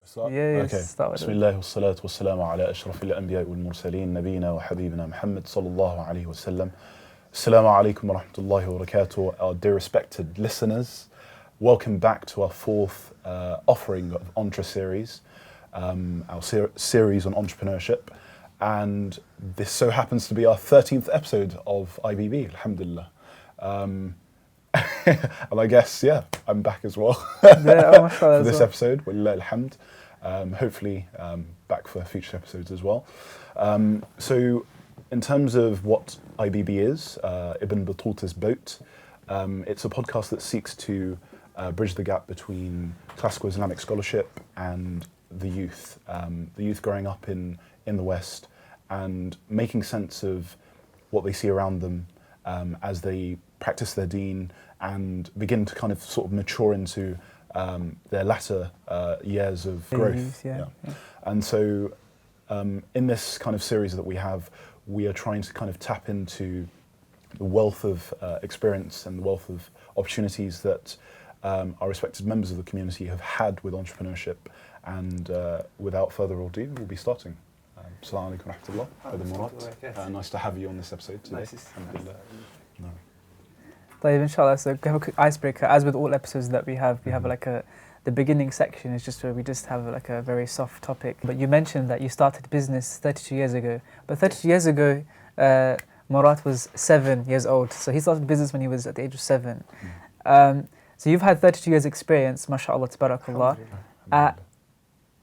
بسم الله والصلاة والسلام على أشرف الأنبياء والمرسلين نبينا وحبيبنا محمد صلى الله عليه وسلم. Assalamu alaikum wa rahmatullahi wa barakatuh. Our dear respected listeners, welcome back to our fourth offering of Entre series, our series on entrepreneurship. And this so happens to be our 13th episode of IBB, alhamdulillah. And I guess, I'm back as well for this episode, walillah alhamd. Hopefully back for future episodes as well. So in terms of what IBB is, Ibn Battuta's boat, it's a podcast that seeks to bridge the gap between classical Islamic scholarship and the youth growing up in the West, and making sense of what they see around them as they practice their deen and begin to kind of sort of mature into their latter years of growth. And so in this kind of series that we have, we are trying to kind of tap into the wealth of experience and the wealth of opportunities that our respected members of the community have had with entrepreneurship. And without further ado, we'll be starting. Assalamu alaikum wa rahmatullah. Murat, nice to have you on this episode today. Inshallah, so we have a quick icebreaker. As with all episodes that we have like the beginning section is just where we just have like a very soft topic. But you mentioned that you started business 32 years ago. But 32 years ago, Murat was 7 years old. So he started business when he was at the age of 7. So you've had 32 years experience, mashallah, tabarakallah.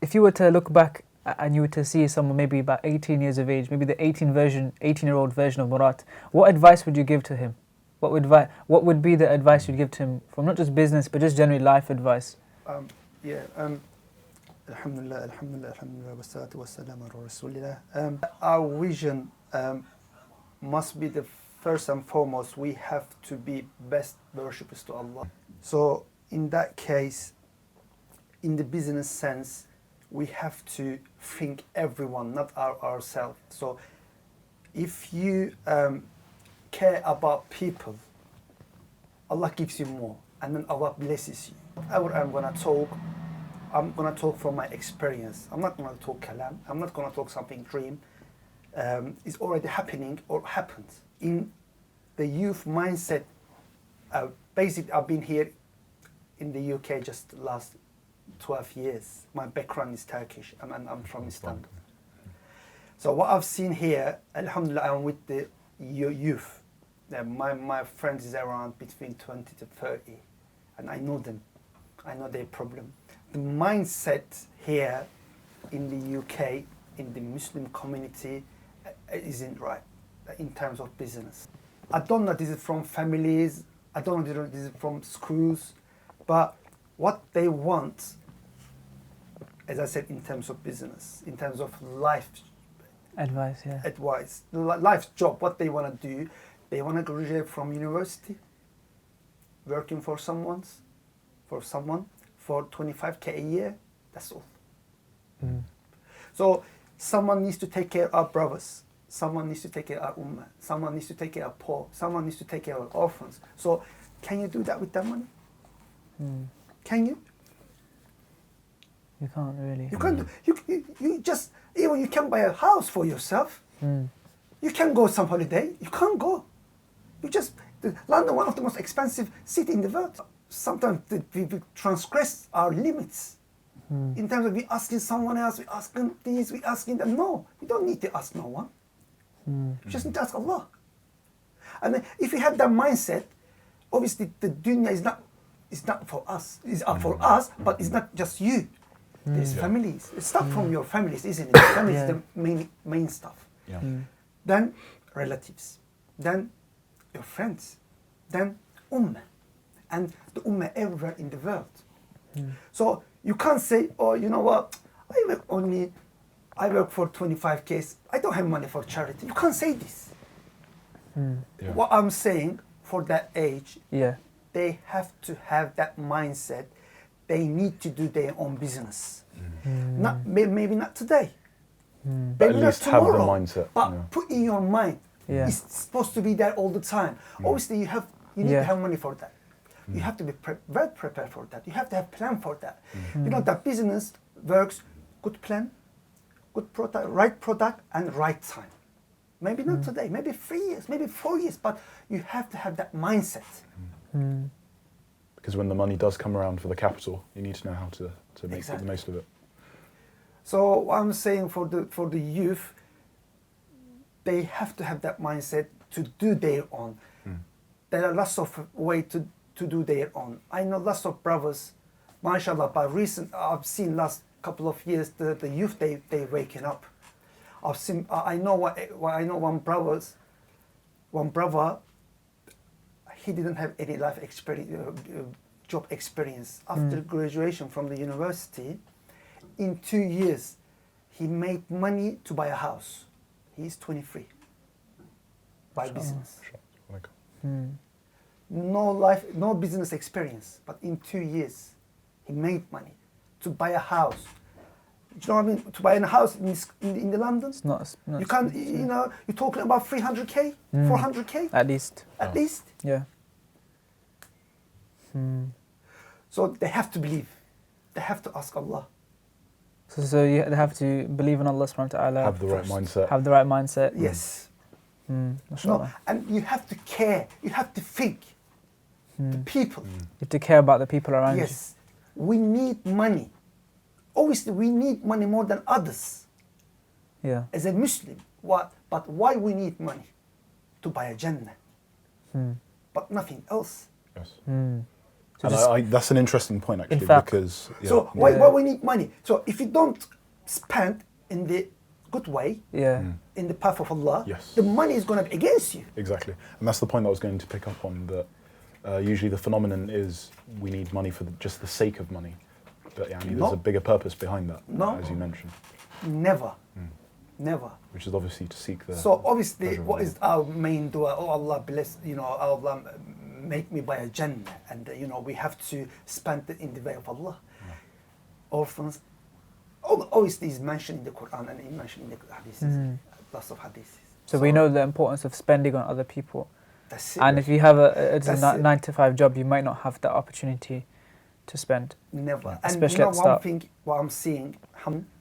If you were to look back and you were to see someone maybe about 18 years of age, maybe the 18-year-old version of Murat, what advice would you give to him? What would be the advice you'd give to him from not just business but just generally life advice? Alhamdulillah, wassalatu wassalamu ala rasulillah. Our vision must be the first and foremost, we have to be best worshippers to Allah. So in that case, in the business sense, we have to think everyone, not ourselves. So if you care about people, Allah gives you more, and then Allah blesses you. I'm gonna talk from my experience. I'm not gonna talk kalam. I'm not gonna talk something dream. It's already happening or happened. In the youth mindset, basically I've been here in the UK just last 12 years. My background is Turkish, and I'm from Istanbul. So what I've seen here, alhamdulillah, I'm with the youth. My friends is around between 20 to 30, and I know them. I know their problem. The mindset here in the UK, in the Muslim community, isn't right in terms of business. I don't know this is from families, I don't know this is from schools, but what they want, as I said, in terms of business, in terms of life advice, life job, what they want to do, they want to graduate from university, working for someone for 25k a year, that's all. So someone needs to take care of our brothers, someone needs to take care of our ummah, someone needs to take care of poor, someone needs to take care of orphans. So can you do that with that money? Can you? You can't really. You can't do, you just, even you can buy a house for yourself. You can go some holiday, you can't go. London, one of the most expensive city in the world. Sometimes we transgress our limits. In terms of we asking someone else, we asking this, we asking that. No, you don't need to ask no one. You just need to ask Allah. And then if you have that mindset, obviously the dunya is not for us. It's for us, but it's not just you. There's families. It's not from your families, isn't it? Family is the main stuff. Then relatives. Then your friends. Then ummah. And the ummah everywhere in the world. So you can't say, oh, you know what, I work for 25k, I don't have money for charity. You can't say this. What I'm saying, for that age, they have to have that mindset. They need to do their own business. Not maybe not today. But at least have the mindset. But put in your mind, it's supposed to be there all the time. Obviously, you need to have money for that. You have to be well prepared for that. You have to have plan for that. You know, that business, works, good plan, good product, right product, and right time. Maybe not today, maybe 3 years, maybe 4 years, but you have to have that mindset. Because when the money does come around for the capital, you need to know how to make the most of it. So what I'm saying for the youth, they have to have that mindset to do their own. There are lots of ways to do their own. I know lots of brothers, mashallah, but I've seen last couple of years the youth they waking up. I know one brother, he didn't have any life experience, job experience. After graduation from the university, in 2 years, he made money to buy a house. He's 23. By business. No business experience, but in 2 years, he made money to buy a house. Do you know what I mean? To buy a house in the London, It's not you can't. You know, you're talking about 300k, 400k at least. at least. Yeah. So they have to believe. They have to ask Allah. So you have to believe in Allah subhanahu wa ta'ala. Have the right mindset. Have the right mindset. Yes. No, Mashallah. and you have to care. You have to think. The people. You have to care about the people around you. Yes. We need money. Obviously, we need money more than others. Yeah. As a Muslim, but why we need money? To buy a Jannah. But nothing else. Yes. So And that's an interesting point, actually, fact. because... So why we need money? So if you don't spend in the good way, in the path of Allah, Yes. the money is going to be against you. Exactly. And that's the point that I was going to pick up on, that usually the phenomenon is we need money for just the sake of money. But there's a bigger purpose behind that, as you mentioned. Never. Never. Which is obviously to seek the... So obviously, pleasure of what Allah. is our main dua? Oh Allah bless, Allah make me buy a Jannah, and we have to spend it in the way of Allah. Orphans, obviously is mentioned in the Quran and is mentioned in the hadiths, lots of hadiths. So we know the importance of spending on other people. That's it. And if you have a 9-to-5 job, you might not have that opportunity to spend. Never. And Especially at the one start. thing, what I'm seeing,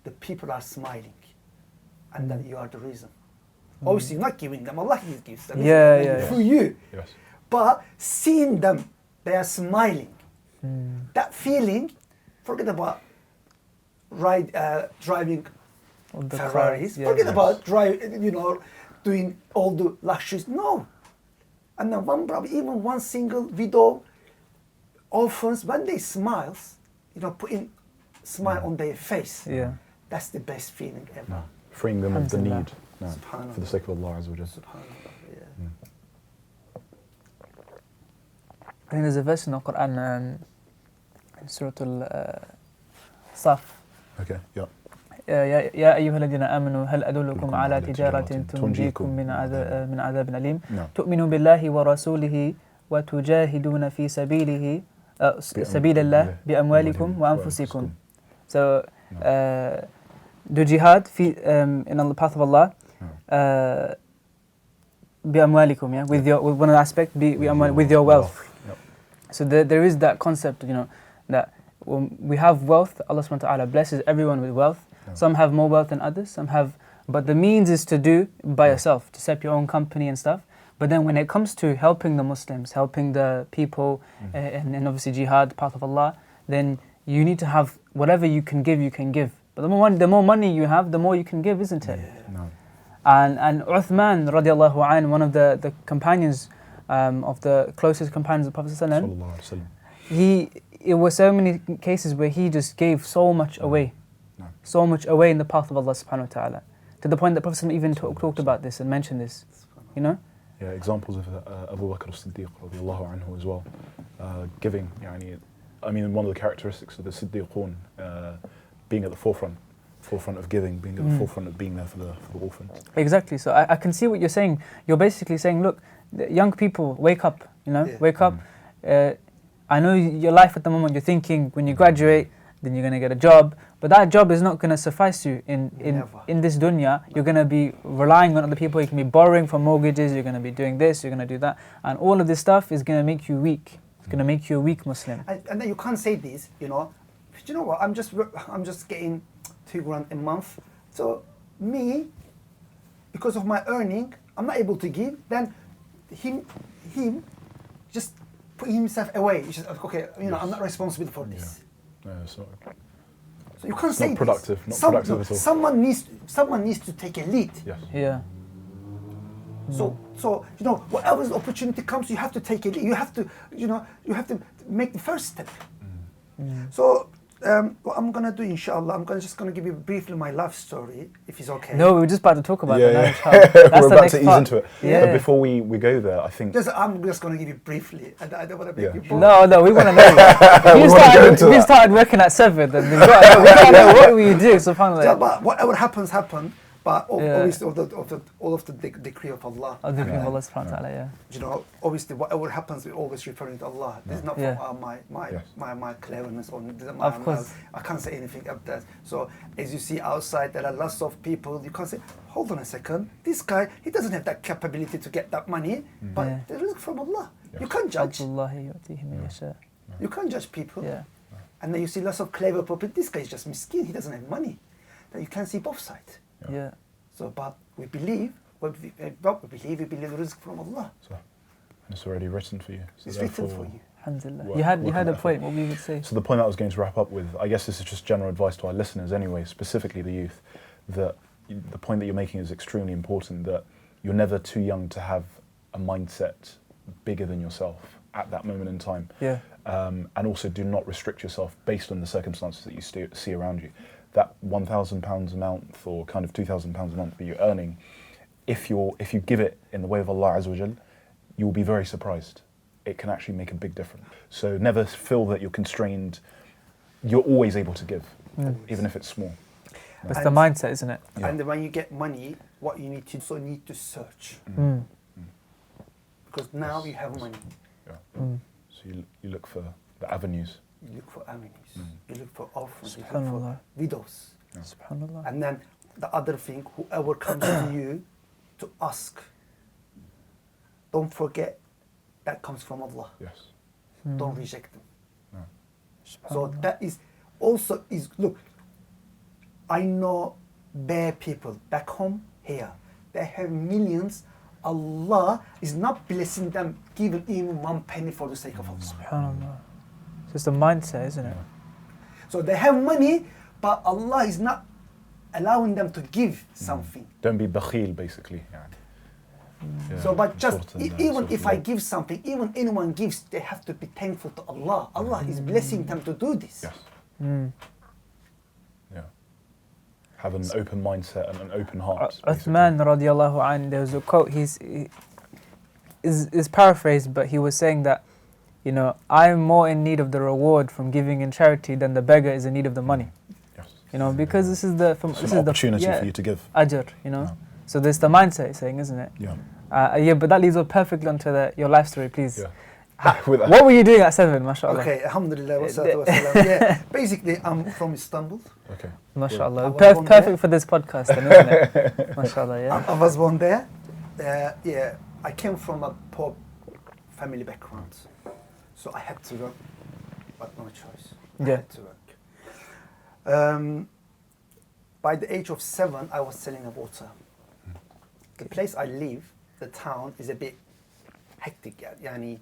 the people are smiling, and that you are the reason. Obviously, you're not giving them. Allah gives them. Yeah. Through you. Yes. But seeing them, they are smiling. That feeling, forget about driving All the Ferraris. cars, Forget about doing all the luxuries. No. And then even one single widow, orphans, when they smile, putting smile on their face. Yeah. That's the best feeling ever. No. Freeing them of the need. No. Subhanallah. For the sake of Allah Azza wa Jal. Subhanallah. Yeah. I think there's a verse in the Quran in Surah Al-Saf. Okay, yeah. يا أيها الذين آمنوا هل أدلكم على تجارة تنجيكم من عذاب أليم تؤمنون بالله ورسوله وتجاهدون في سبيل الله بأموالكم وأنفسكم. So do jihad in the path of Allah بأموالكم, with one aspect, with your wealth. So there is that concept, that when we have wealth, Allah subhanahu wa ta'ala blesses everyone with wealth. Some have more wealth than others, but the means is to do by yourself, to set up your own company and stuff. But then when it comes to helping the Muslims, helping the people, and obviously jihad, path of Allah, then you need to have whatever you can give, you can give. But the more money you have, the more you can give, isn't it? No. And Uthman radiallahu anh, one of the companions, of the closest companions of the Prophet sallallahu alaihi wasallam, it was so many cases where he just gave so much away. So much away in the path of Allah subhanahu wa ta'ala. To the point that Prophet ﷺ even talked about this and mentioned this. Yeah, examples of Abu Bakr as-Siddiq radiallahu anhu as well. Giving, one of the characteristics of the Siddiqun, being at the forefront of giving, being at the forefront of being there for the orphans. Exactly. So I can see what you're saying. You're basically saying, look, young people, wake up, wake up. I know your life at the moment, you're thinking when you graduate, then you're going to get a job. But that job is not going to suffice you in this dunya. You're going to be relying on other people. You can be borrowing for mortgages. You're going to be doing this. You're going to do that. And all of this stuff is going to make you weak. It's going to make you a weak Muslim. And then you can't say this, you know what? I'm just getting $2,000 a month. So me, because of my earning, I'm not able to give. Then him just put himself away. He's just okay. You know, I'm not responsible for this. No, it's not. So you can't It's say not productive. this. Not productive at all. Someone needs to take a lead. Yes. Yeah. So you know, whatever opportunity comes, you have to take it. You have to, you know, you have to make the first step. So what I'm gonna do, inshallah, I'm just gonna give you briefly my life story, if it's okay. No, we were just about to talk about that now, Yeah. inshallah. That's We're the about next to ease part. into it. Yeah. But before we go there, I think I'm just gonna give you briefly. I don't want to make you bored. No, we want to know. If you started working at 7, then we gotta know what will you do, subhanAllah. Yeah, but whatever happens, happen. But Yeah. obviously, all of the decree of Allah. I'll do Allah subhanahu wa ta'ala, yeah. You know, obviously, whatever happens, we're always referring to Allah. This is not Yeah. from my cleverness or Of course. I can't say anything of that. So as you see outside, there are lots of people. You can't say, hold on a second, this guy, he doesn't have that capability to get that money, but Yeah. the risk from Allah. Yes. You can't judge. Abdullahi yu'tihi man yasha. You can't judge people. Yeah. And then you see lots of clever people. This guy is just miskin. He doesn't have money. Then you can see both sides. Yeah. So, but we believe the risk from Allah. so. And it's already written for you. So It's written therefore- for you. Alhamdulillah. Work- You had work a on that point, what we would say. So the point that I was going to wrap up with, I guess this is just general advice to our listeners anyway, specifically the youth, that the point that you're making is extremely important, that you're never too young to have a mindset bigger than yourself at that moment in time. Yeah. And also do not restrict yourself based on the circumstances that you see around you. That £1,000 a month or kind of £2,000 a month that you're earning, if you give it in the way of Allah Azza wa Jal, you will be very surprised. It can actually make a big difference. So never feel that you're constrained. You're always able to give, even if it's small. But it's the mindset, isn't it? Yeah. And when you get money, what you need to search. Because now you have money. Yeah. So you look for the avenues. You look for avenues. You look for orphans. You look Subhanallah. for widows. Subhanallah. And then the other thing, whoever comes to you to ask, don't forget that comes from Allah. Yes. Don't reject them. No. So that is also look, I know bare people back home here. They have millions. Allah is not blessing them, giving even 1 penny for the sake of Allah. Subhanallah. So it's the mindset, isn't it? So they have money, but Allah is not allowing them to give something. Don't be bakhil, basically. Yeah. Yeah, So, but just important, even sort of if I law. give something, even anyone gives, they have to be thankful to Allah. Allah is blessing them to do this. Yes. Yeah. Have an open mindset and an open heart. Uthman radiallahu anh, there was a quote, is paraphrased, but he was saying that, you know, I'm more in need of the reward from giving in charity than the beggar is in need of the money. Yes. You know, because this is It's an opportunity for you to give. Ajr, you know. Yeah. So there's the mindset he's saying, isn't it? Yeah. Yeah, but that leads us perfectly onto your life story, please. Yeah. With that. What were you doing at 7, mashallah? Okay, alhamdulillah, wassalatu wassalam. Yeah, basically, I'm from Istanbul. Okay. Mashallah. I was born Perfect there. for this podcast, then, isn't it? Mashallah, yeah. I was born there. Yeah, I came from a poor family background. So I had to work, but no choice. I Yeah. had to work. By the age of 7, I was selling a water. The place I live, the town, is a bit hectic, yani,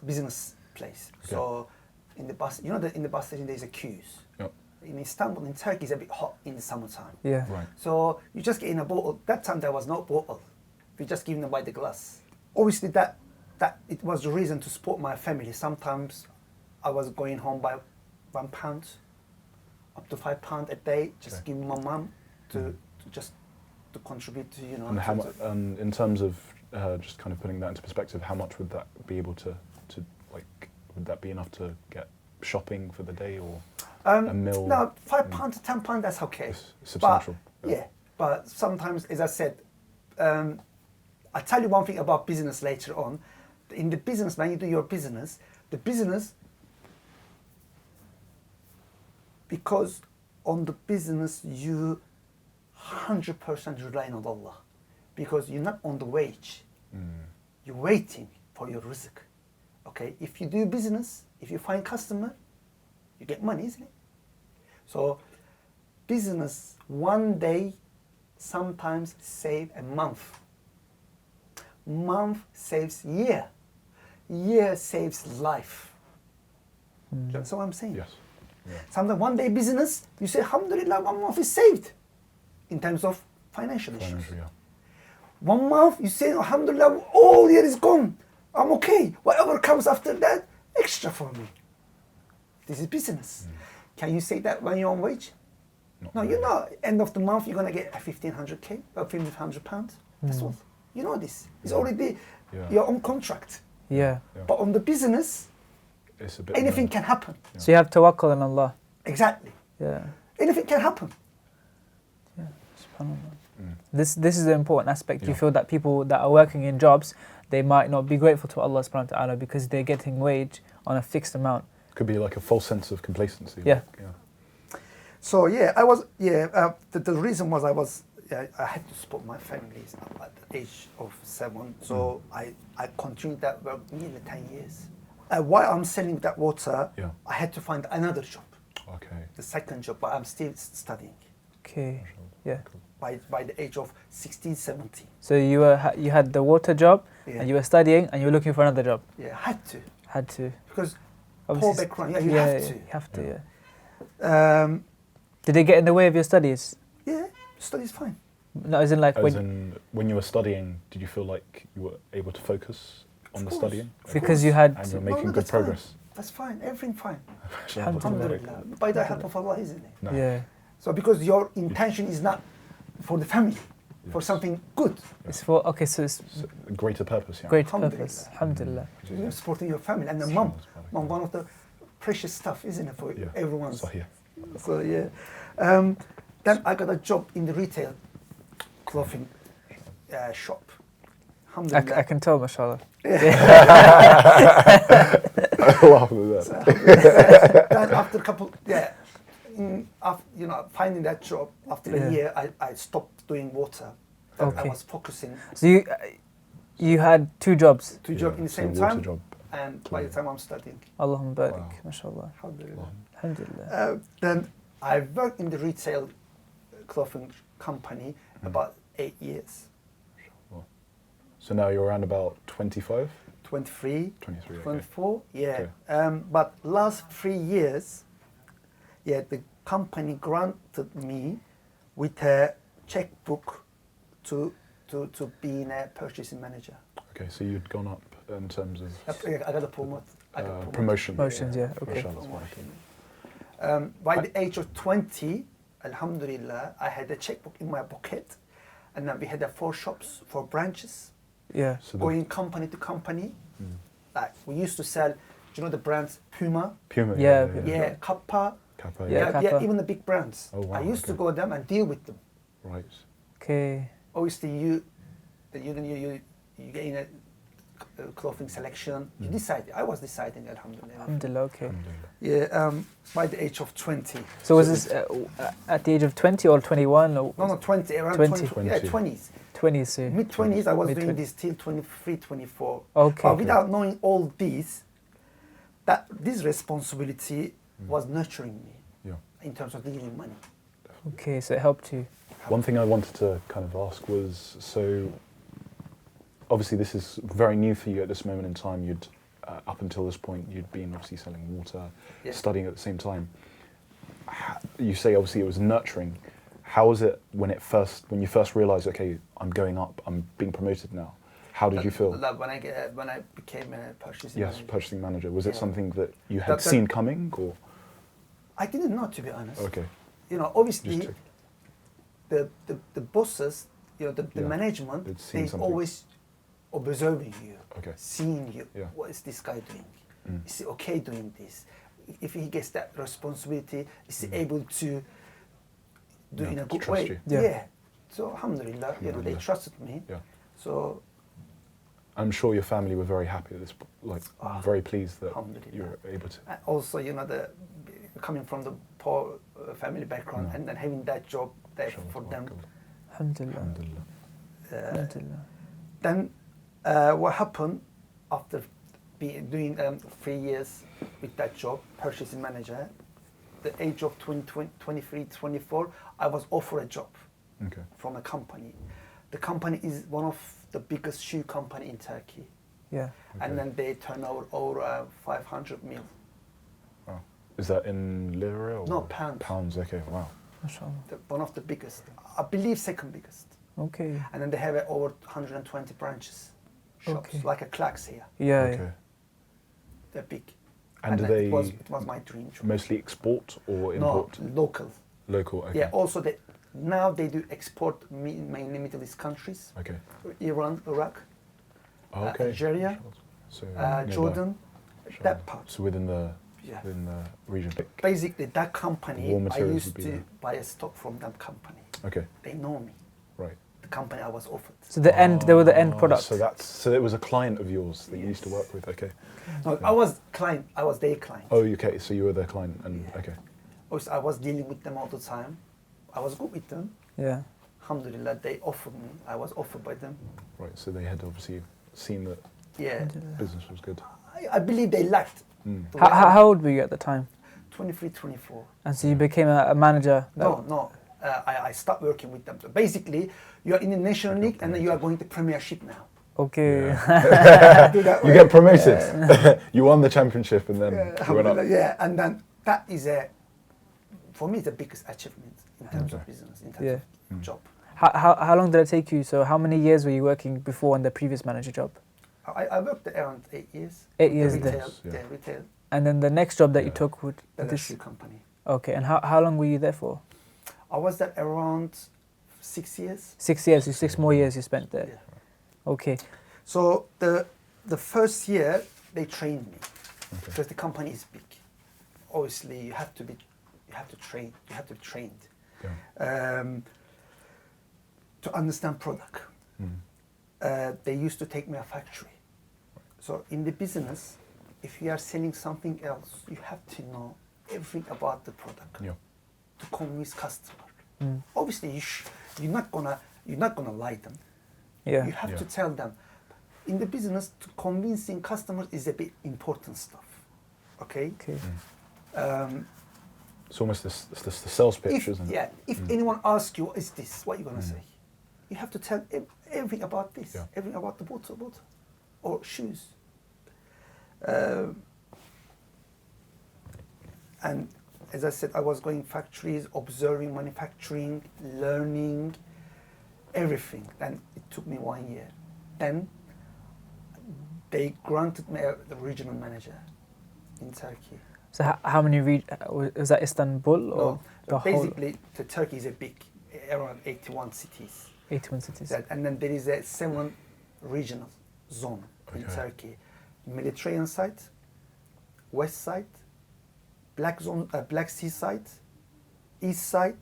business place. Okay. So in the bus, you know that in the bus station there's a queues. Yep. In Istanbul, in Turkey, it's a bit hot in the summertime. Yeah. Right. So you just get in a bottle. That time there was no bottle. We just give them by the glass. Obviously that it was the reason to support my family. Sometimes I was going home by £1, up to £5 a day, just Okay. giving my mum to contribute to, you know. And how to- much, in terms of just kind of putting that into perspective, how much would that be able to like, would that be enough to get shopping for the day or a meal? No, £5 to £10, that's okay. It's substantial. But, yeah, but sometimes, as I said, I'll tell you one thing about business later on. In the business, when you do your business, the business, because on the business you 100% relying on Allah, because you're not on the wage, you're waiting for your rizq. Okay, if you do business, if you find customer, you get money, isn't it? So business one day sometimes save a month. Month saves year. Year saves life. That's what I'm saying. Yes. Yeah. Sometimes one day business, you say, alhamdulillah, 1 month is saved in terms of financial issues. Financial, yeah. 1 month, you say, alhamdulillah, all year is gone. I'm okay. Whatever comes after that, extra for me. This is business. Can you say that when you're on wage? No, really. you know, end of the month, you're going to get a 1,500K or 1,500 pounds. That's all. You know this. It's already your own contract. Yeah. But on the business, It's a bit anything more, can happen. So you have tawakkul on Allah. Exactly. Yeah. Anything can happen. Yeah. SubhanAllah. This is the important aspect. You Yeah. feel that people that are working in jobs, they might not be grateful to Allah subhanahu wa ta'ala because they're getting wage on a fixed amount. could be like a false sense of complacency. Yeah. So I was the reason was I had to support my family at the age of 7. So I continued that work nearly 10 years. While I'm selling that water, I had to find another job. Okay. The second job, but I'm still studying. Okay. Yeah. By the age of 16, 17. So you had the water job, Yeah. and you were studying, and you were looking for another job. Yeah, I had to. Had to. Because Obviously, poor background, you have to. You have to. Yeah. Did they get in the way of your studies? Yeah, study's fine. No, as in like when you were studying, did you feel like you were able to focus on the course. studying? Because you had. And you're No, making good that's fine. progress. That's fine, everything fine. Alhamdulillah. Alhamdulillah. By the help of Allah, isn't it? No. Yeah. So because your intention is not for the family, for something good. It's for so it's So, a greater purpose, yeah. great Alhamdulillah. purpose. Alhamdulillah. You're supporting your family and the mom, one of the precious stuff, isn't it, for everyone? So, yeah. So then I got a job in the retail clothing shop. Alhamdulillah. I can tell, mashallah. I laugh at that. Then after a couple, finding that job after a year, I stopped doing water. Then I Okay. was focusing So you had 2 jobs. two jobs in the same water time, job. and by the time I'm studying. Allahumma barik, Wow. mashallah. Alhamdulillah. Alhamdulillah. Then I worked in the retail clothing company about 8 years. So now you're around about 25? 23, 23, okay. 24, yeah. Okay. But last 3 years, the company granted me with a checkbook to being a purchasing manager. Okay, so you'd gone up in terms of I got a promote. I got promoted. promotion. Promotions, yeah, okay. Mashallah. By the age of 20, alhamdulillah, I had a checkbook in my pocket, and then we had 4 shops, 4 branches, Yeah. So going company to company. Like we used to sell, do you know the brands Puma? Puma. Yeah. Kappa. Kappa. Yeah. Kappa. Even the big brands. Oh, wow, I used to okay. go them and deal with them. Right. Okay. Obviously, you get in a clothing selection. You decide. I was deciding, alhamdulillah. Alhamdulillah. Okay. Alhamdulillah. Yeah. By the age of 20. So was this at the age of 20 or 21 or No, 20. Around 20. 20. Yeah, 20s. 20s? So Mid-20s, I was doing Mid-20s. this till 23, 24. Okay. But without knowing all this responsibility was nurturing me in terms of dealing money. Okay, so it helped you. One thing I wanted to kind of ask was, so obviously this is very new for you at this moment in time. You'd up until this point, you'd been obviously selling water, studying at the same time. You say obviously it was nurturing. How was it when you first realised, okay, I'm going up, I'm being promoted now? How did you feel? When I became a purchasing manager. Purchasing manager. Was it Yeah. something that you had seen coming, or? I didn't know, to be honest. Okay. Obviously, Just the bosses, the management, They'd seen they something. always observing you, Okay. seeing you. Yeah. What is this guy doing? Is he okay doing this? If he gets that responsibility, is he able to do it in a to good trust way? you. Yeah. So alhamdulillah, they Alhamdulillah. trusted me. Yeah. So I'm sure your family were very happy at this, very pleased that Alhamdulillah. you were able to. also, the coming from the poor family background and then having that job there for them. Alhamdulillah. Alhamdulillah. Alhamdulillah. Then what happened after doing 3 years with that job, purchasing manager, the age of 23, 24, I was offered a job from a company. The company is one of the biggest shoe company in Turkey. Yeah. And then they turn over 500 mil. Wow. Is that in lira or? No, pounds. Pounds, okay, wow. One of the biggest. I believe second biggest. Okay. And then they have over 120 branches, shops, like a Clarks here. Yeah. Okay. Yeah. They're big. And do they it was my dream job. mostly export or import? No, local. Local, okay. Yeah, also now they do export mainly Middle East countries. Okay. Iran, Iraq, Algeria, so Jordan, that part. So within the region. Basically, that company, I used to there. buy a stock from that company. Okay. They know me. Right. The company I was offered. So they were the end product. So it was a client of yours that you used to work with. Okay. No, I was client. I was their client. Oh, okay. So you were their client, and okay. Also, I was dealing with them all the time. I was good with them. Yeah. Alhamdulillah, they offered me. I was offered by them. Right. So they had obviously seen that business was good. I believe they liked. How old were you at the time? 23, 24. And so you became a manager? No. I stopped working with them. So basically, you are in the National League and then you are going to Premiership now. Okay. Yeah. You get promoted. You won the championship and then you went up. Yeah, and then that is for me, the biggest achievement in terms of business, in terms of job. How long did it take you? So how many years were you working before on the previous manager job? I worked there around 8 years. 8 years retail, there. Retail. And then the next job that you took would The shoe company. Okay, and how long were you there for? I was there around 6 years. 6 years, 6 more years you spent there. Yeah. Okay. So the first year they trained me because the company is big. Obviously, you have to be trained to understand product. They used to take me a factory. So in the business, if you are selling something else, you have to know everything about the product to convince customer. Obviously, you're not gonna lie them. You have to tell them. In the business, to convincing customers is a bit important stuff. Okay. It's almost the sales pitch, isn't it? Yeah. If anyone asks you, what is this? What are you gonna say? You have to tell everything about this, everything about the bottle, or shoes. And as I said, I was going factories, observing manufacturing, learning everything. Then it took me 1 year. Then they granted me the regional manager in Turkey. So how many was that Istanbul or the basically the Turkey is a big, around 81 cities. 81 cities. And then there is a 7 regional zone in Turkey: Mediterranean side, West side, Black Sea side, East side,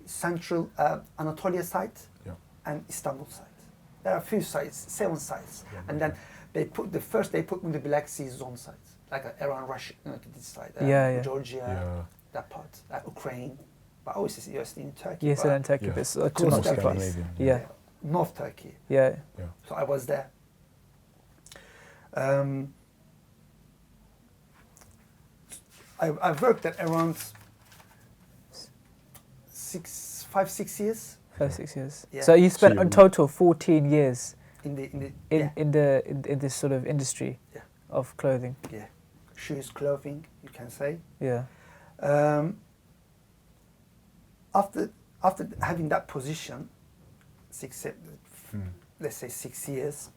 Central Anatolia side, and Istanbul side. There are a few sides, 7 sides, and then they put me in the Black Sea zone side, like around Russia, to this side, Georgia, that part, Ukraine, but obviously you're still in Turkey. Yes, in Turkey, but it's close to us. North Turkey. So I was there. I worked at around 5, 6 years. 5, 6 years. Yeah. So you spent in total 14 years in this sort of industry of clothing. Yeah, shoes, clothing, you can say. Yeah. After having that position, let's say 6 years,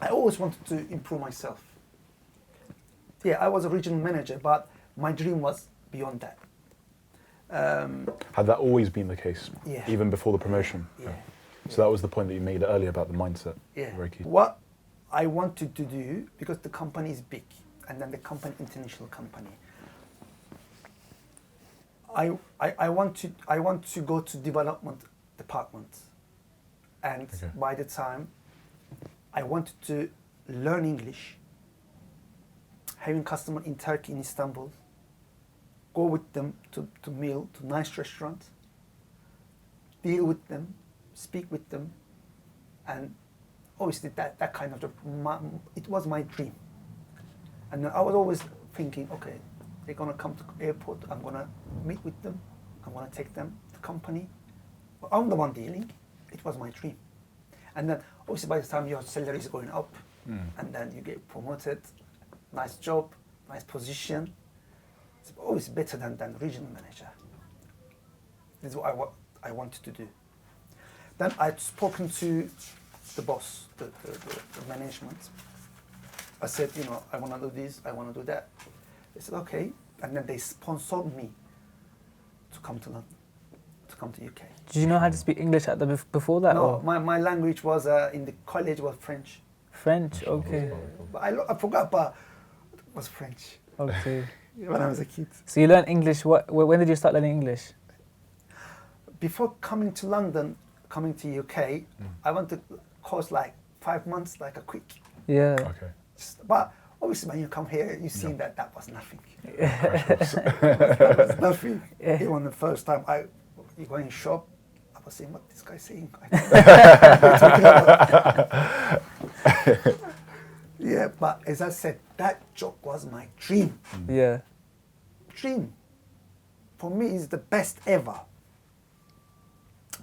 I always wanted to improve myself. Yeah, I was a regional manager, but my dream was beyond that. Had that always been the case? Yeah. Even before the promotion? Yeah. So that was the point that you made earlier about the mindset? Yeah. Very key. What I wanted to do, because the company is big, and then the company, international company, I want to go to development department, and by the time I wanted to learn English, having customer in Turkey, in Istanbul, go with them to meal, to nice restaurants, deal with them, speak with them, and obviously that kind of job, it was my dream. And I was always thinking, okay, They're gonna come to the airport. I'm gonna meet with them. I'm gonna take them to the company. But I'm the one dealing. It was my dream. And then obviously by the time your salary is going up, and then you get promoted, nice job, nice position. It's always better than regional manager. This is what I wanted to do. Then I'd spoken to the boss, the management. I said, you know, I want to do this, I want to do that. They said, okay. And then they sponsored me to come to London, to come to UK. Did you know how to speak English before that? No, or? my language was, in the college was French. French, okay. But I forgot, but it was French. Okay. When I was a kid. So you learned English, when did you start learning English? Before coming to London, coming to UK, I went to course like 5 months, like a quick. Yeah. Okay. But obviously when you come here, you see that was nothing. That was nothing. Yeah. Even the first time you go in shop, I was saying, what this guy saying? Yeah, but as I said, that job was my dream. Yeah. Dream. For me, is the best ever.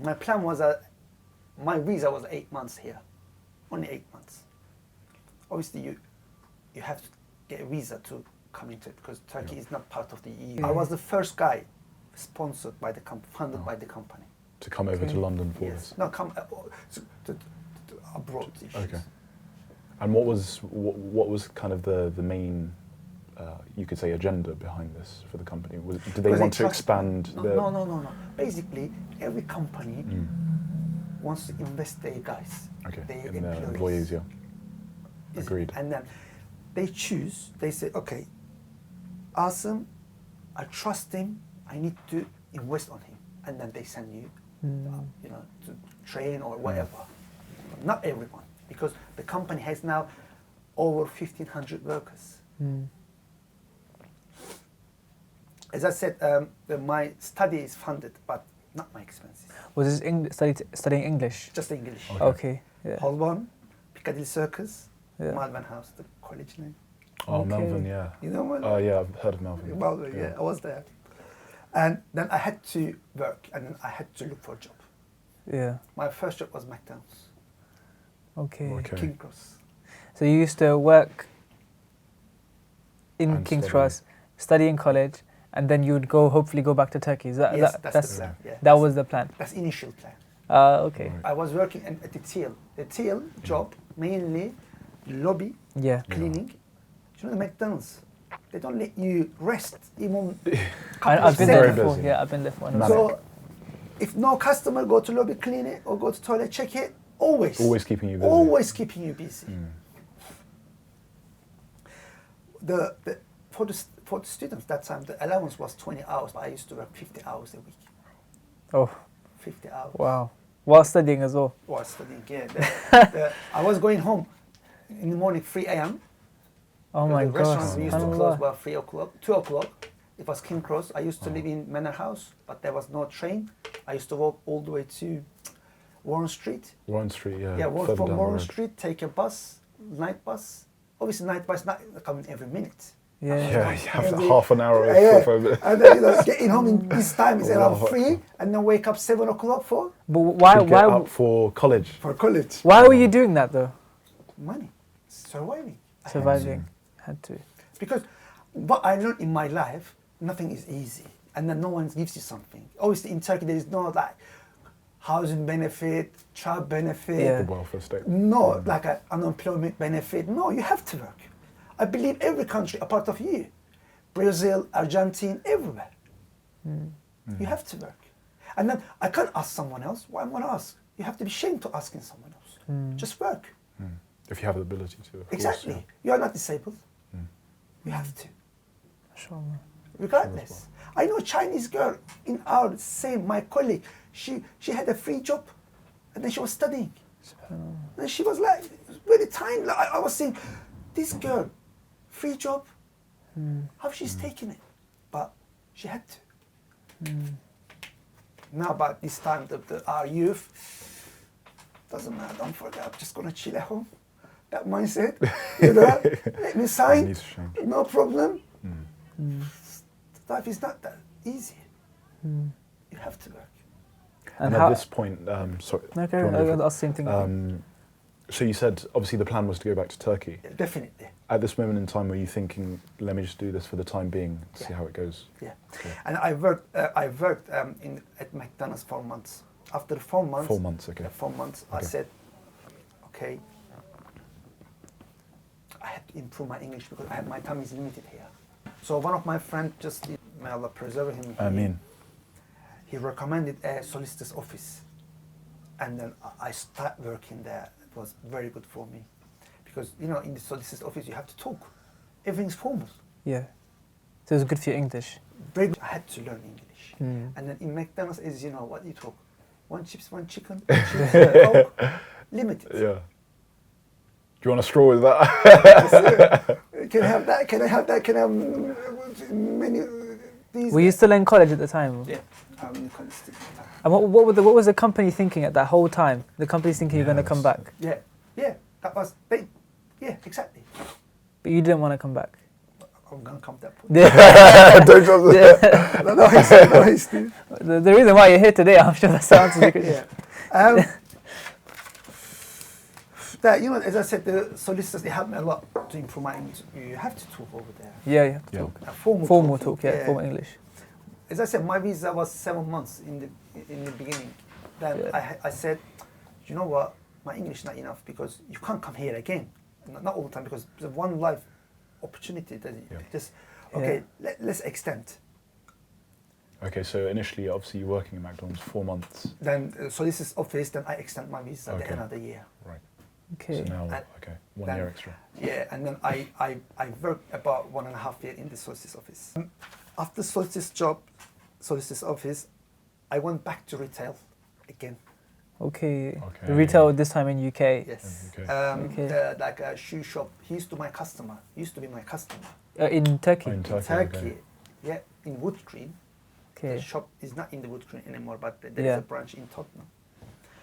My plan was my visa was 8 months here. Only 8 months. Obviously, you have to get a visa to come into it because Turkey is not part of the EU. I was the first guy sponsored by the funded by the company. To come over to London for this? No, come to abroad. Okay. And what was kind of the main, you could say, agenda behind this for the company? Did they want to expand? No. Basically, every company wants to invest their guys, their employees. Yeah. Agreed. And then they choose. They say, okay, Asim, I trust him. I need to invest on him, and then they send you, you know, to train or whatever. Not everyone, because the company has now over 1,500 workers. As I said, my study is funded, but not my expenses. Was this studying English? Just English. Okay. Yeah. Holborn, Piccadilly Circus, Yeah. Malvern House, the college name. Oh, Okay. Melbourne, yeah. You know what? Oh, yeah, I've heard of Melbourne. Malvern, yeah, I was there. And then I had to work, and then I had to look for a job. Yeah. My first job was McDonald's, Okay. King Cross. So you used to work in And King's study. Cross, study in college, and then you'd hopefully go back to Turkey. Is that, Yes, that- that's the plan. Yeah, that that's- was the plan. That's initial plan. Okay. Right. I was working at the till. The till job, mainly lobby, Yeah. cleaning. Do you know the McDonald's? They don't let you rest even I've been Very there before. busy. Yeah, I've been there for one. Manic. So if no customer go to lobby, clean it, or go to toilet, check it, always Keeping you busy. always keeping you busy. For the students that time, the allowance was 20 hours, but I used to work 50 hours a week. Oh, 50 hours. wow. While studying as well. While studying, yeah. I was going home in the morning, 3 a.m. Oh my The restaurants gosh. we used to SubhanAllah. close about 3 o'clock, 2 o'clock. It was King Cross. I used to live in Manor House, but there was no train. I used to walk all the way to Warren Street. Warren Street, yeah. Yeah, walk further from down the Warren road. Street, take a bus, night bus. Obviously, night bus not coming every minute. Yeah. Yeah, you have Every- half an hour Yeah. for And then, you know, getting home in this time is around Allahu 3, and then wake up 7 o'clock for But to get up for college. college. why were you doing that though? Money, surviving. I had to. Surviving. Had to. Because what I learned in my life, nothing is easy, and then no one gives you something. Obviously, in Turkey, there is no like housing benefit, child benefit, Yeah. The welfare state. no like an unemployment benefit. No, you have to work. I believe every country, a part of you, Brazil, Argentina, everywhere, you have to work. And then I can't ask someone else. Why am I going to ask? You have to be ashamed to asking someone else. Just work. If you have the ability to. Of Exactly. Course, You are not disabled. You have to. Mashallah. Regardless. I know a Chinese girl in our my colleague, she had a free job and then she was studying. And she was like, very tiny. Like, I was saying, this girl, free job, how she's taking it? But she had to. Now, but this time, our youth, doesn't matter, don't forget, I'm just going to chill at home. That mindset, you know, let me I sign, need to change. no problem. life is not that easy. Mm. You have to work. And at this point, sorry. Okay, I'll ask the same thing. So you said obviously the plan was to go back to Turkey. Yeah, definitely. At this moment in time, were you thinking, let me just do this for the time being, see how it goes? Yeah. Okay. And I worked at McDonald's 4 months. After 4 months. 4 months, okay. 4 months, Okay. I said, okay, I have to improve my English because my time is limited here. So one of my friends, just may Allah preserve him. Ameen. He recommended a solicitor's office, and then I started working there. It was very good for me, because you know in the solicitor's office you have to talk. Everything's formal. Yeah. So it was good for your English. Very good. I had to learn English. Mm. And then in McDonald's, as you know, what you talk, 1 chips, 1 chicken, 2 chips, Coke, limited. Yeah. Do you want a straw with that? Can I have that? Can I have that? Can I have many these? Were you still in college at the time? Yeah. I'm in college still. And what was the company thinking at that whole time? The company's thinking you're going to come back, Yeah. Yeah. That was they. Yeah. Exactly. but you didn't want to come back. I'm gonna come to that point. Don't drop that. No, The reason why you're here today, I'm sure that's the answer. Yeah. That, you know, as I said, the solicitors, they helped me a lot to improve my English. You have to talk over there. Yeah. Yeah. Formal Talk, formal English. As I said, my visa was 7 months in the beginning. Then I said, you know what, my English is not enough because you can't come here again. Not all the time, because there's one life opportunity that just, okay, let's extend. Okay, so initially, obviously, you're working at McDonald's 4 months. Then solicitor's office, then I extend my visa another year. Right. Okay. So now, 1 year extra. Yeah, and then I worked about 1.5 years in the solicitor's office. After solicitor's office, I went back to retail again. Okay. The retail this time in UK. Yes. Okay. Like a shoe shop. He used to be my customer. In Turkey. In Turkey. Turkey. Okay. Yeah, in Wood Green. Okay. The shop is not in the Wood Green anymore, but there is a branch in Tottenham.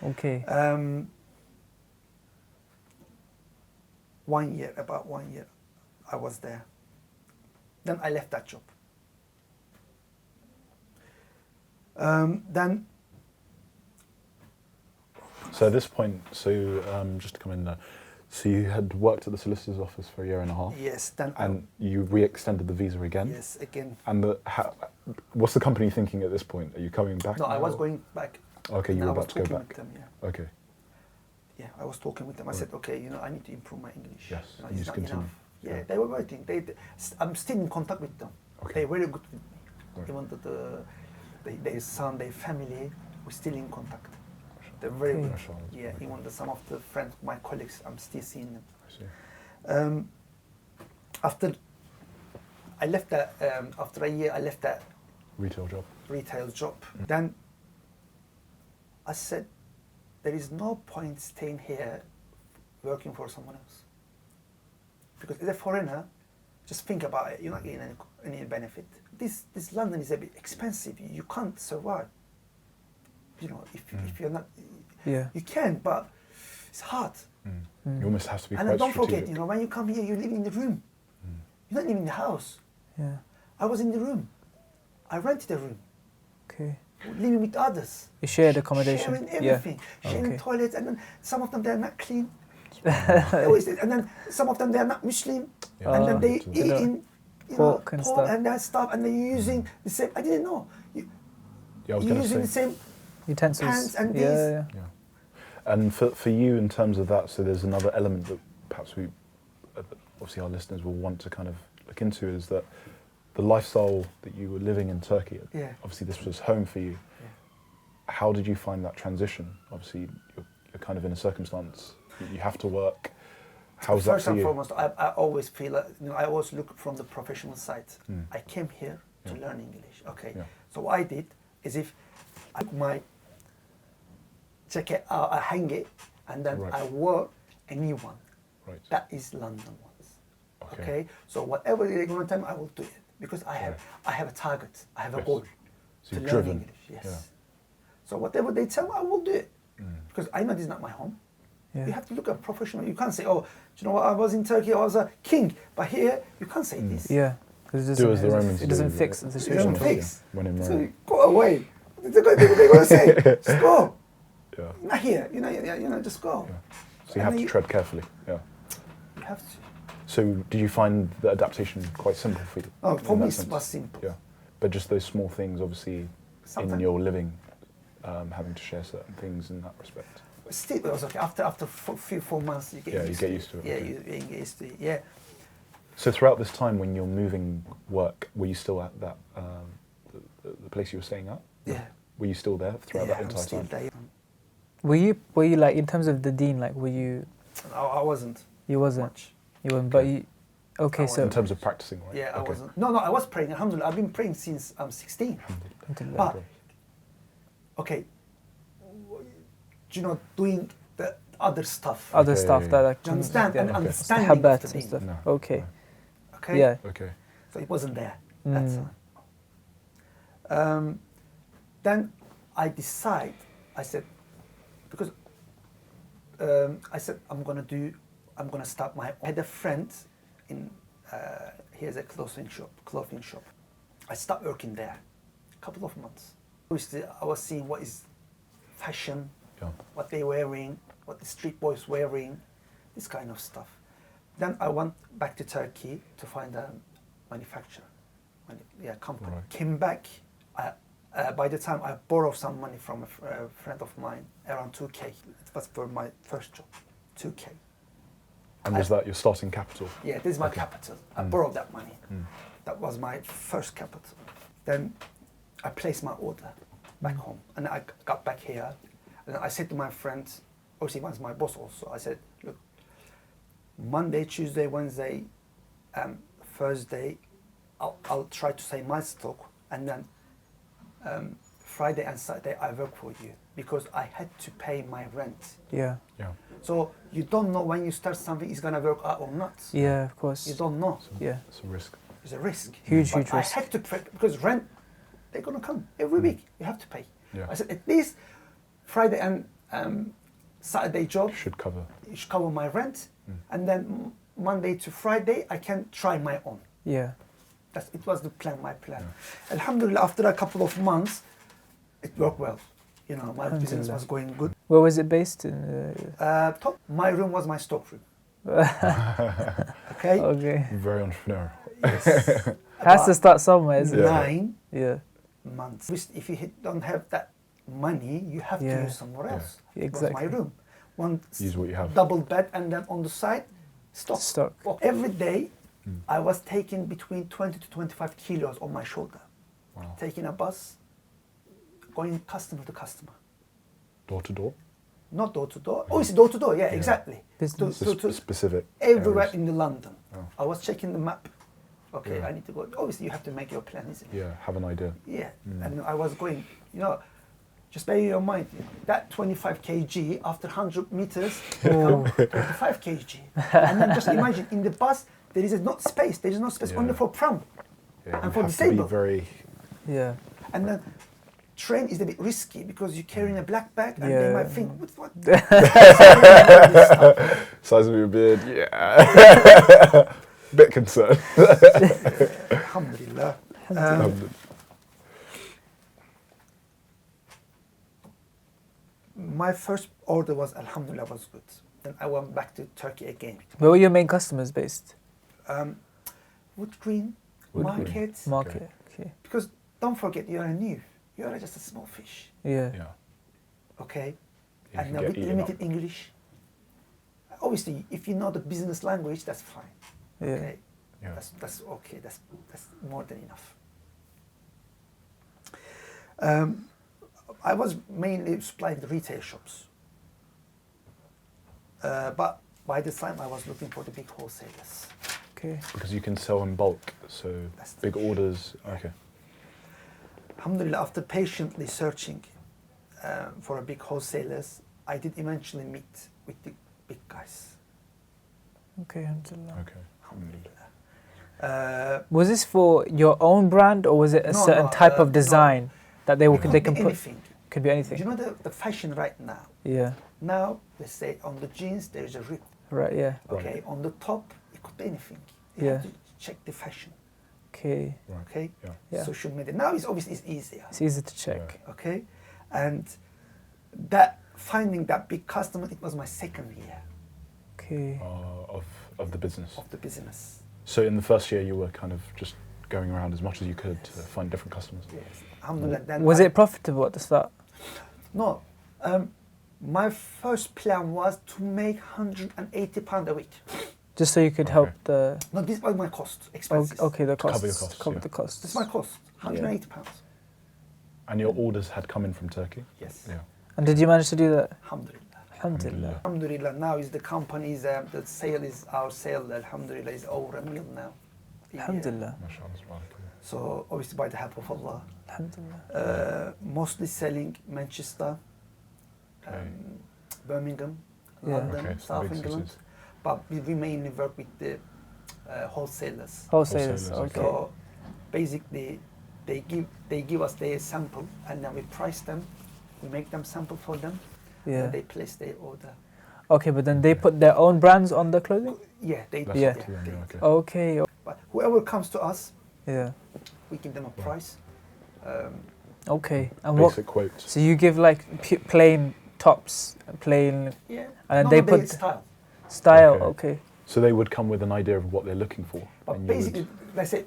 Okay. 1 year, about 1 year, I was there. Then I left that job. Then. So at this point, just to come in there, so you had worked at the solicitor's office for 1.5 years. Yes. Then. And you re-extended the visa again. Yes, again. And what's the company thinking at this point? Are you coming back? No, I was going back. Okay, you were about to go back. With them, Okay. Yeah, I was talking with them. I said, okay, you know, I need to improve my English. Yes, you know, you it's just not continue. enough. Yeah, they were waiting. I'm still in contact with them. Okay. They're very good with me. Right. Even their son, their family, we're still in contact. They're very good. Yeah, even some of the friends, my colleagues, I'm still seeing them. I see. After I left that, after a year, I left that Retail job. Mm. Then I said, there is no point staying here working for someone else. Because as a foreigner, just think about it, you're not getting any benefit. This London is a bit expensive. You can't survive. You know, if you're not, you can, but it's hard. You almost have to be and quite don't strategic. forget, you know, when you come here, you live in the room. You're not living in the house. Yeah. I was in the room. I rented a room. Okay. Living with others. You shared accommodation. Sharing everything. Sharing Okay. toilets, and then some of them they're not clean. And then some of them they're not Muslim. And then they eat in pork and stuff. And that stuff, and they're using the same. I didn't know. I was You're going to using the say. same Utensils. pans and Yeah. And for you, in terms of that, so there's another element that perhaps obviously our listeners will want to kind of look into, is that the lifestyle that you were living in Turkey, obviously this was home for you. Yeah. How did you find that transition? Obviously, you're kind of in a circumstance, you have to work. How's that for you? First and foremost, I always feel, I always look from the professional side. I came here to learn English. Okay. Yeah. So what I did is if I took my jacket out, I hang it, and then I wore a new one. Right. That is London ones. Okay. So whatever they're going to tell me, I will do it because I have a target. I have a goal So to you're learn driven. English. Yes. So whatever they tell me, I will do it because I know this is not my home. Yeah. You have to look at professional. You can't say, "Oh, do you know what? I was in Turkey. I was a king," but here you can't say this. Yeah. Because Do as the Romans it doesn't do, fix the It situation. doesn't fix. When in So Rome. go away. They're going to say, just go. Yeah. Not here. Just go. Yeah. So you have to tread carefully. Yeah. You have to. So did you find the adaptation quite simple for you? Oh, for in me, that it sense? was simple. Yeah. But just those small things, obviously, in your living, having to share certain things in that respect. Still, it was okay. After 4 months, you get used to it. Yeah, okay. you get used to it. Yeah. So throughout this time, when you're moving work, were you still at that the place you were staying at? Yeah. Were you still there throughout that I'm entire still time? there. Were you like, in terms of the deen, like, were you? I wasn't. You wasn't. Much. You weren't. But Okay. you. Okay, so. In terms of practicing, right? Yeah, I Okay. wasn't. No, I was praying. Alhamdulillah, I've been praying since I'm 16. But, okay, doing the other stuff. Other Okay. stuff that like. Do you understand? And Yeah. understanding Habbat of the and deen. stuff. No, Okay. no. Okay? Yeah. Okay. So it wasn't there. That's Mm. all. Then I said, because I said I'm gonna start my own. I had a friend in, he has a clothing shop. I started working there, a couple of months. Obviously, I was seeing what is fashion, Yeah. what they're wearing, what the street boys wearing, this kind of stuff. Then I went back to Turkey to find a manufacturer, company. Right. Came back. By the time I borrowed some money from a friend of mine, around 2K. It was for my first job, 2K. And was that your starting capital? Yeah, this is my Okay. capital. I borrowed that money. Mm. That was my first capital. Then I placed my order back home, and I got back here, and I said to my friend, obviously he was my boss also, I said, look, Monday, Tuesday, Wednesday, Thursday, I'll try to save my stock, and then Friday and Saturday I work for you, because I had to pay my rent. Yeah. Yeah. So you don't know when you start something it's gonna work out or not. Yeah, of course. You don't know. Yeah. It's a risk. It's a risk. Huge But risk. I had to pay, because rent, they're gonna come every week. You have to pay. Yeah. I said at least Friday and Saturday job Should cover. should cover my rent, and then Monday to Friday I can try my own. Yeah. It was the plan, my plan. Alhamdulillah, after a couple of months, it worked well. My business was going good. Where was it based in? Top. My room was my stock room. Okay. Okay. Very entrepreneurial. Yes. Has to About start somewhere, isn't it? 9 Yeah. months. If you don't have that money, you have to Yeah. use somewhere Yeah. else. Yeah, It was exactly. my room. One Use what you have. double bed, and then on the side, stock. Stock. Every day, I was taking between 20 to 25 kilos on my shoulder. Wow. Taking a bus, going customer to customer. Door to door? Not door to door. Oh, it's door to door. Yeah, exactly. Business. To Specific. everywhere areas. in London. Oh. I was checking the map. Okay, Yeah. I need to go. Obviously, you have to make your plan, isn't it? Yeah, have an idea. Yeah. And I was going, just bear in your mind, that 25 kg after 100 meters become 25 kg. And then just imagine, in the bus, there is no space. There is no space only Yeah. for pram Yeah, and you for have to be disabled. very. Yeah. And then train is a bit risky because you're carrying a black bag and Yeah. they might think, what? Size of your beard, yeah. Bit concerned. Alhamdulillah. My first order was, Alhamdulillah, was good. Then I went back to Turkey again. Where were your main customers based? Wood Green, Wood Green. market. Market. Okay. Because don't forget, you are new. You are just a small fish. Yeah. Yeah. Okay? You And can now get with eaten limited up. English. Obviously, if you know the business language, that's fine. Yeah. Okay? Yeah. That's okay. That's more than enough. I was mainly supplying the retail shops. But by the time I was looking for the big wholesalers. Okay. Because you can sell in bulk, so That's the big key. orders. Okay. Alhamdulillah, after patiently searching for a big wholesalers, I did eventually meet with the big guys. Okay. Alhamdulillah. Okay. Was this for your own brand, or was it a No, certain no, type no. of design that they Could they be can put? anything. Could be anything. Do you know the fashion right now? Yeah. Now, let's say on the jeans there is a rip. Right. Yeah. Okay, Right. on the top it could be anything. You Yeah. have to check the fashion. Okay. Right. Okay, Yeah. social media now is obviously it's easier. It's easy to check. Okay, and that finding that big customer, it was my second year Okay. Of the business. of the business. So in the first year, you were kind of just going around as much as you could to find different customers. Yes, alhamdulillah. Then Was it profitable at the start? No, my first plan was to make £180 a week. Just so you could help the. No, this was my cost, expenses. Okay, the costs. cover your costs, Cover yeah. the costs. This is my cost, £180. And your orders had come in from Turkey? Yes. Yeah. And did you manage to do that? Alhamdulillah. Alhamdulillah. Alhamdulillah, now is the company's, the sale is, our sale, alhamdulillah, is over £1 million now. Alhamdulillah. MashaAllah, subhanallah. So obviously by the help of Allah. Alhamdulillah. Mostly selling Manchester, Birmingham, Yeah. London, Okay, so South big England. cities. But we mainly work with the wholesalers. Wholesalers. Wholesalers, Okay. So basically, they give us their sample, and then we price them. We make them sample for them, Yeah. and they place their order. Okay, but then they put their own brands on the clothing. Yeah, they That's do. up Yeah. to them, they- yeah, okay. Okay. But whoever comes to us, Yeah. we give them a price. Okay. And what? Basic quotes. So you give like plain tops, plain Yeah. And no, they no, put- style. style. Okay. Okay. So they would come with an idea of what they're looking for. But and you basically, would- let's say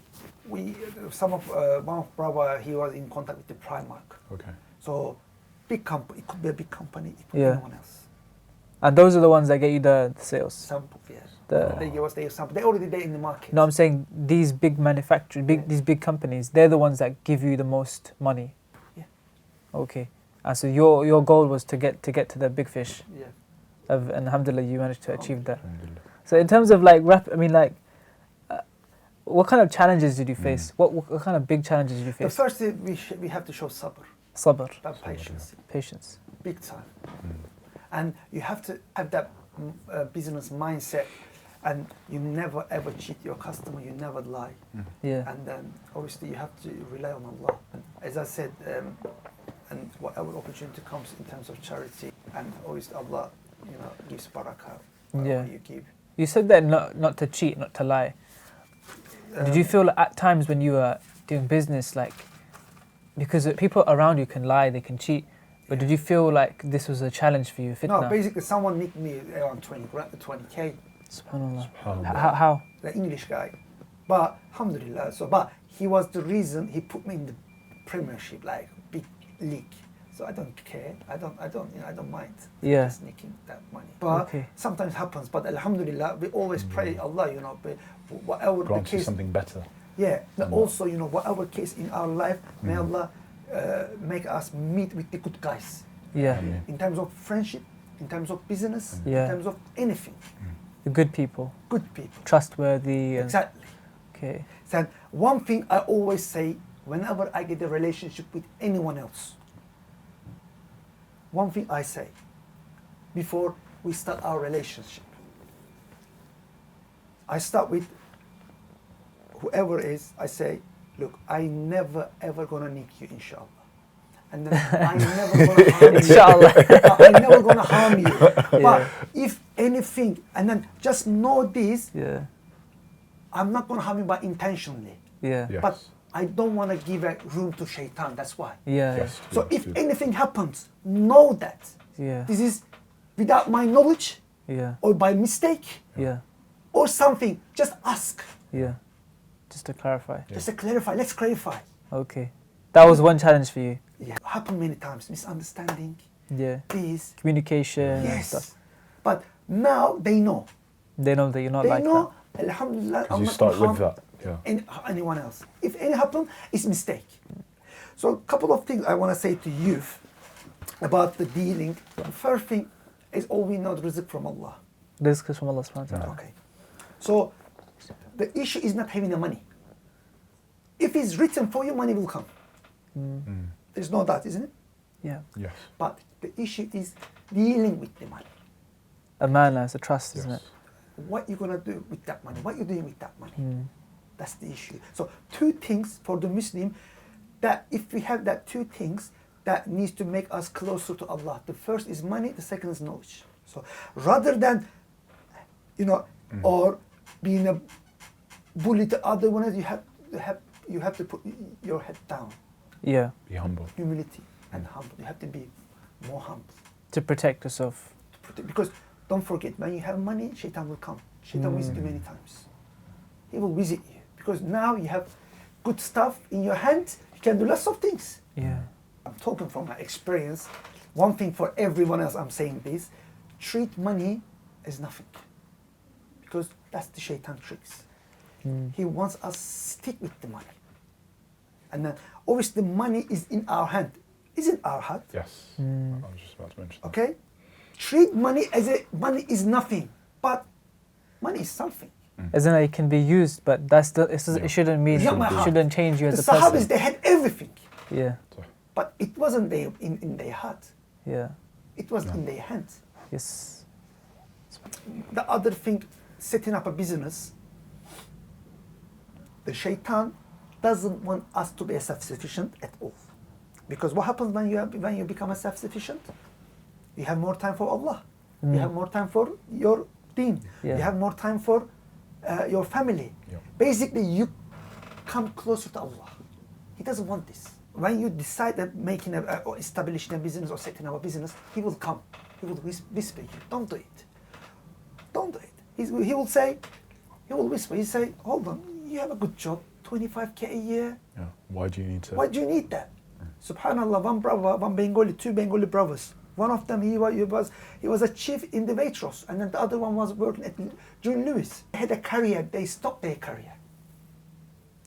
one of brother, he was in contact with the Primark. Okay. So big company, it could be a big company, it could be Yeah. anyone else. And those are the ones that get you the sales. Sample, yes. The- They give us their sample. They're already there in the market. No, I'm saying these big manufacturers, these big companies, they're the ones that give you the most money. Yeah. Okay. And so your goal was to get to the big fish, Yeah. and alhamdulillah you managed to achieve that. Alhamdulillah. So in terms of like what kind of challenges did you face? What kind of big challenges did you The face? first thing we have to show sabr, Sabr, that patience, patience. big time. And you have to have that business mindset, and you never ever cheat your customer, you never lie. Yeah. And then obviously you have to rely on Allah. And as I said, and whatever opportunity comes in terms of charity, and always Allah, gives barakah. Yeah. You give. You said that not to cheat, not to lie. Did you feel at times when you were doing business, like, because people around you can lie, they can cheat, but did you feel like this was a challenge for you? Fitna? No, basically someone nicked me around 20K, Subhanallah. SubhanAllah. How? the English guy. But alhamdulillah, but he was the reason he put me in the Premiership, like big league. So I don't care. I don't mind. Yeah. Just nicking that money. But Okay. sometimes happens. But alhamdulillah, we always pray Allah. But whatever Grant the you case. something better. Yeah. But Mm. also, whatever case in our life, may Allah make us meet with the good guys. Yeah. Ameen. In terms of friendship, in terms of business, Yeah. in terms of anything. The good people, Good people. trustworthy. And, Exactly. Okay. So one thing I always say whenever I get a relationship with anyone else, one thing I say before we start our relationship, I start with whoever is, I say, look, I never ever gonna nick you, inshallah. And then I'm never gonna harm you. Inshallah. I'm never gonna harm you. But if anything, and then just know this, Yeah. I'm not gonna harm you by intentionally. Yeah. Yes. But I don't want to give a room to shaitan, that's why. Yeah. Yes. So yes, if yes. anything happens, know that Yeah. this is without my knowledge Yeah. or by mistake Yeah. or something. Just ask, Yeah. Just to clarify. just to clarify. Let's clarify. Okay. That was one challenge for you. Yeah, happened many times. Misunderstanding, Yeah. this, Communication and yes. stuff. But now they know. They know that you're not They like know. Alhamdulillah. Because I'm you not start gonna with harm that. Yeah. anyone else. If any happen, it's mistake. So a couple of things I want to say to you about the dealing. The first thing is all we know the rizq from Allah. that. This is from Allah subhanahu wa ta'ala. Okay. So the issue is not having the money. If it's written for you, money will come. There's no doubt, isn't it? Yeah. Yes. But the issue is dealing with the money. Amana, it's a trust, isn't Yes. it? What you gonna do with that money? What you doing with that money? Mm. That's the issue. So two things for the Muslim, that if we have that two things, that needs to make us closer to Allah. The first is money, the second is knowledge. So rather than, or being a bully to other one, you have to put your head down. Yeah. Be humble. Humility and humble. You have to be more humble. To protect yourself. Because don't forget, when you have money, Shaitan will come. Shaitan will visit you many times. He will visit you because now you have good stuff in your hand. You can do lots of things. Yeah. I'm talking from my experience. One thing for everyone else, I'm saying this: treat money as nothing, because that's the Shaitan tricks. He wants us stick with the money, and then obviously the money is in our hand. Is it our hand? Yes. I was just about to mention that. Okay. Treat money as money is nothing, but money is something. As in, it can be used, but it shouldn't mean, it shouldn't change you as a person. The Sahabis, they had everything. Yeah. But it wasn't in their heart. Yeah. It was in their hands. Yes. The other thing, setting up a business, the Shaitan doesn't want us to be self-sufficient at all. Because what happens when you become a self-sufficient? You have more time for Allah. You have more time for your deen. You have more time for your family. Basically, you come closer to Allah. He doesn't want this. When you decide that or establishing a business or setting up a business, He will come. He will whisper you, don't do it. Don't do it. He will whisper. He say, hold on, you have a good job, 25k a year. Yeah. Why do you need to? Why do you need that? Subhanallah, one Bengali, two Bengali brothers. One of them, he was a chief in the Waitrose, and then the other one was working at John Lewis. They had a career, they stopped their career.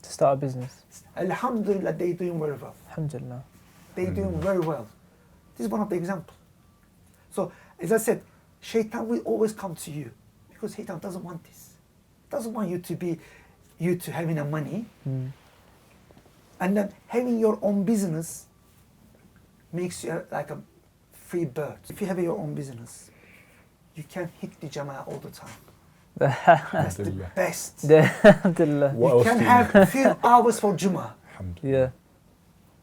To start a business. Alhamdulillah, they're doing very well. Alhamdulillah. They're doing very well. This is one of the examples. So, as I said, Shaitan will always come to you, because Shaitan doesn't want this. Doesn't want you to having a money, and then having your own business makes you like a free bird. If you have your own business, you can hit the Jama'ah all the time. That's the best. Alhamdulillah. You can have a few hours for Jummah. Yeah.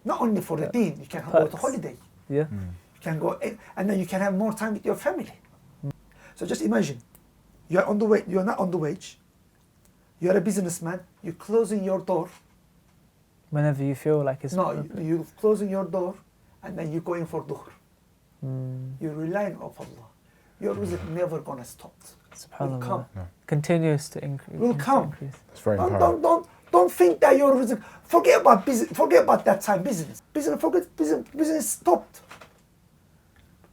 Not only for the deen, you can go to holiday. Yeah. You can go, and then you can have more time with your family. So just imagine, you are on the way. You are not on the wage. You are a businessman. You're closing your door. Whenever you feel like it's... No, you're closing your door, and then you're going for dhuhr. You're relying on Allah. Your rizq never gonna stop. Will come. Continues to increase. Will come. It's very empowering. Don't think that your rizq. Forget about business. Forget about that time. Business. Forget business. Business stopped.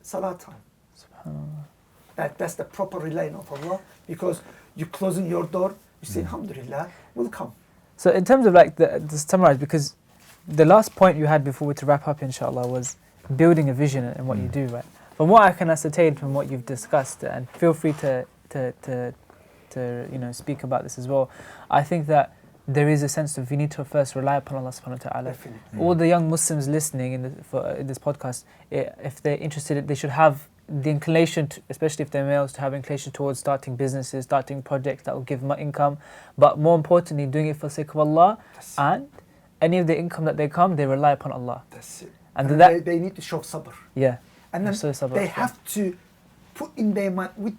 Salah time. SubhanAllah. That's the proper relying on Allah, because you're closing your door. You say, Alhamdulillah, will come. So in terms of like to summarize, because the last point you had before we to wrap up, inshallah, was building a vision and what you do, right? From what I can ascertain from what you've discussed, and feel free to speak about this as well, I think that there is a sense of you need to first rely upon Allah subhanahu wa ta'ala. Definitely. All the young Muslims listening in this podcast, if they're interested, they should have the inclination, especially if they're males, to have inclination towards starting businesses, starting projects that will give them income, but more importantly, doing it for the sake of Allah. And any of the income that they come, they rely upon Allah. That's it. And they need to show sabr. Yeah. And then they have to put in their mind with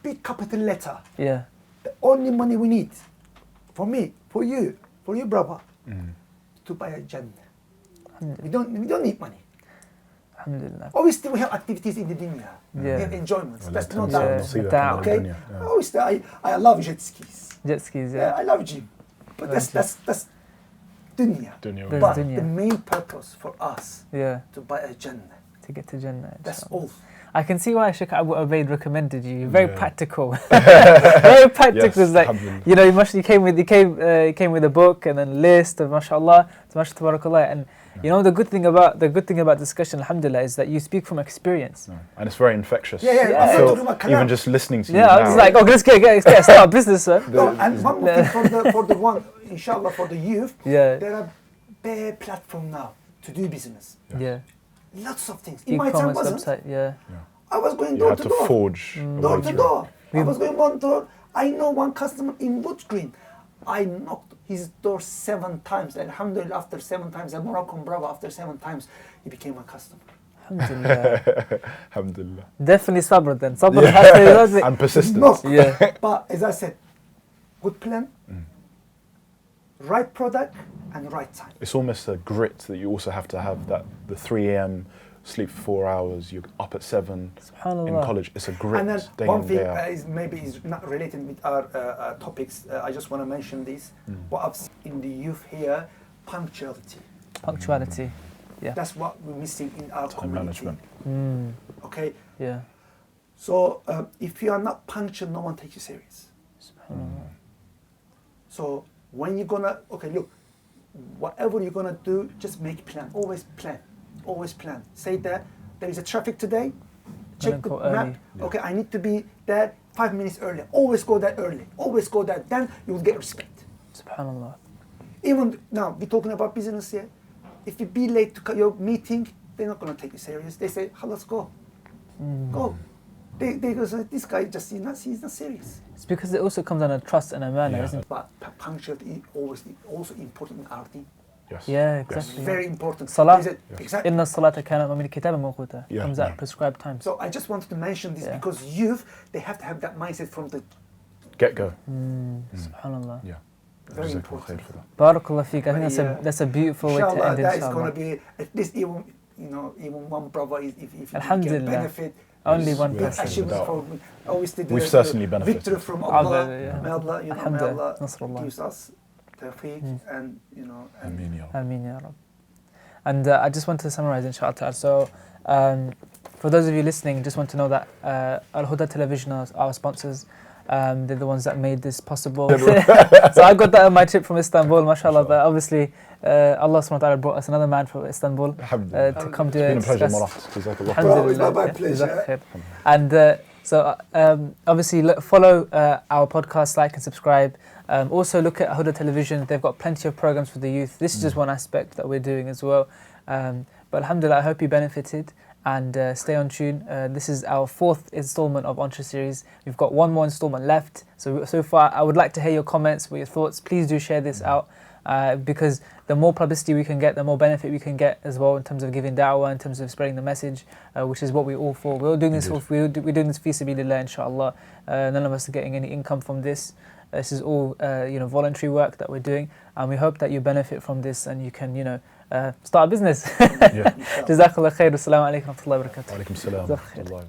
big capital letter. Yeah. The only money we need, for me, for you, brother, to buy a Jannah. We don't need money. Alhamdulillah. Obviously, we have activities in the dunya. We have enjoyments. That's no doubt. Okay. Obviously, I love jet skis. Jet skis, yeah. I love gym. But that's dunya. But the main purpose for us, to buy a Jannah. To get to Jannah. That's all. I can see why Sh Abu Ubayd recommended you. Very practical. Very practical. Yes, like, you know, he came with a book and then a list of mashallah, tabarakallah. And you know, the good thing about discussion, alhamdulillah, is that you speak from experience. And it's very infectious. I feel even just listening to you I was like, let's get start a business, sir. And one more thing for the one, inshallah, for the youth, there are bare platform now to do business. Yeah. Lots of things. In my time wasn't. Website, I was going door to door. You had to forge. Door to door. I was going one door. I know one customer in Wood Green. I knocked his door 7 times. Alhamdulillah, after 7 times, a Moroccan brother, after 7 times, he became a customer. Alhamdulillah. Alhamdulillah. Definitely sabr then. Sabr has to and persistence. No. But as I said, good plan, right product and right time. It's almost a grit that you also have to have, that the 3 a.m. sleep for 4 hours, you're up at 7 in college. It's a grit. And then day one in, thing day out. is not related with our topics. I just want to mention this. What I've seen in the youth here, punctuality. Punctuality. Yeah. That's what we're missing in our Time community. management. Okay. Yeah. So if you are not punctual, no one takes you serious. So when you're gonna, look, whatever you're gonna do, just make plan. Always plan. Always plan. Say that there is a traffic today. Check the map. Yeah. Okay, I need to be there 5 minutes early. Always go there early. Always go there. Then you will get respect. Subhanallah. Even now, we're talking about business here. If you be late to your meeting, they're not gonna take you serious. They say, let's go. Go. They go, this guy just he's not serious. It's because it also comes under trust and amanah, isn't it? But punctuality is also important in our deen. Yes. Yeah, exactly. Yes. Very important. Salah. Exactly. Inna salata kanat min kitaban mawquta. Yeah. Comes at prescribed times. So I just wanted to mention this because youth, they have to have that mindset from the get-go. Subhanallah. Yeah. very important. Barakallah feek. I think that's a beautiful way to end it. That is going to be at least even one brother if you can benefit. Only one person. We've certainly benefited. Victory from Allah. Yeah. May Allah, may Allah gives us tawfiq and Ameen ya Rab. Ameen ya Rab. And I just want to summarize, inshallah. So, for those of you listening, just want to know that Al Huda Television are our sponsors. They're the ones that made this possible. So I got that on my trip from Istanbul, mashallah. But obviously, Allah subhanahu wa ta'ala brought us another man from Istanbul to come to it. It's been a pleasure, Murat. Jazakallah. my pleasure. And so obviously follow our podcast, like and subscribe. Also look at Huda Television. They've got plenty of programs for the youth. This is just one aspect that we're doing as well. But alhamdulillah, I hope you benefited. And stay on tune. This is our 4th installment of Entre Series. We've got one more installment left. So far, I would like to hear your comments, your thoughts. Please do share this out because the more publicity we can get, the more benefit we can get as well in terms of giving da'wah, in terms of spreading the message, which is what we're all for. We're all doing this. We're doing this fi sabilillah, inshallah. None of us are getting any income from this. This is all voluntary work that we're doing, and we hope that you benefit from this and you can start a business. Jazakallah khair. Assalamu alaikum wa rahmatullahi wa barakatuh. Wa alaikum salam.